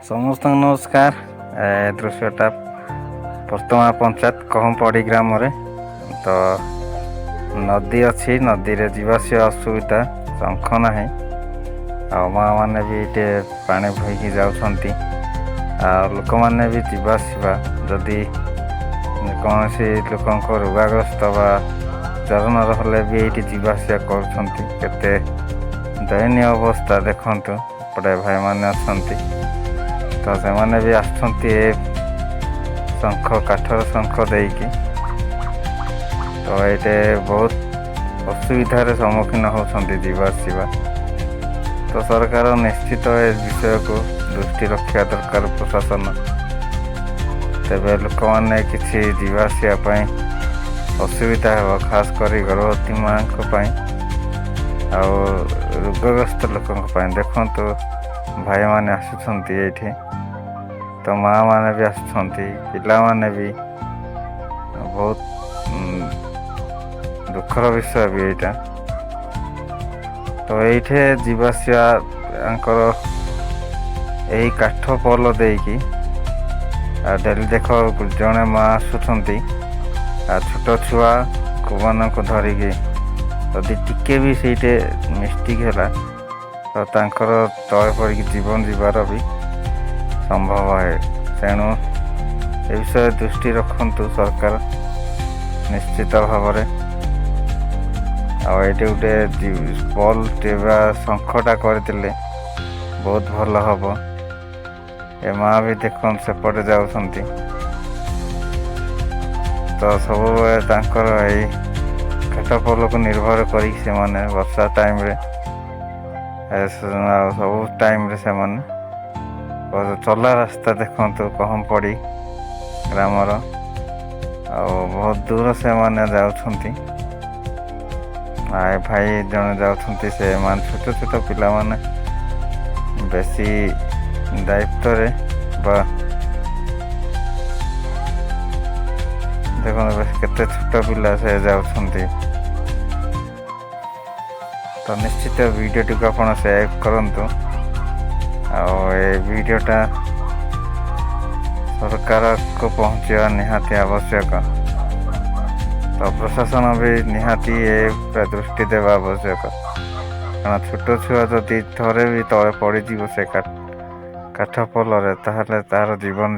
समस्त नमस्कार। दृश्यटा वर्तमान पंचायत कहमपड़ी ग्राम तो नदी अच्छी नदी रे जीवासी असुविधा शंख ना माँ मैंने भी ये पानी बोईकी जाऊँगी लोक मैंने भी जावासवा जदि कौन सी लोक रोगाग्रस्त बा जर नर हेल्ले भी ये जावासवा करते दयनीय अवस्था देखु पटे भाई मैंने अच्छा तो से मैंने भी आसुँच शंख काठर शंख देकी तो ये बहुत असुविधार सम्मुखीन होती जावासवा तो सरकार निश्चित ए विषय को दृष्टि रखा दरकार प्रशासन तेरे लोक मैंने किसी जावासवाई असुविधा हो खास कर गर्भवती माँ रोगग्रस्त लोक देखु भाई मैंने आसुँच ये तो माँ मैंने भी आसुँच पिला माने भी बहुत दुखर विषय भी यहाँ तो ये जावासवार यही काठ पोल देकी डेली देख जड़े माँ आसुँच छोट छुआ मान को धरिकी जदि टिके भी सीटे मिस्टेक है तो तांकर तले पड़ी जीवन जीवार भी संभव है तेणु ए विषय दृष्टि रखु सरकार निश्चित भाव ये गोटे बल टेवा शंखटा करदे बहुत भल हम ए माँ भी देख सेपटे जाऊँगी तो सब काठ पोल को निर्भर कर वर्षा टाइम रे सब टाइम रे से माने चला रास्ता देखु कहमपड़ी ग्रामर बहुत दूर से माने जाउछंती भाई जन जाउछंती से मान छोट छोट पिला माने बेसी दायित्व रे बा देखो केते छोट पिला से जाउछंती तो निश्चित वीडियो टी आप सेव करंतु वीडियोटा सरकार को पहुँचा निहाती आवश्यक तो प्रशासन भी निहाती दृष्टि देवा आवश्यक कारण छोट छुआ जदि थरे भी तले पड़ज से काठ पोल तार जीवन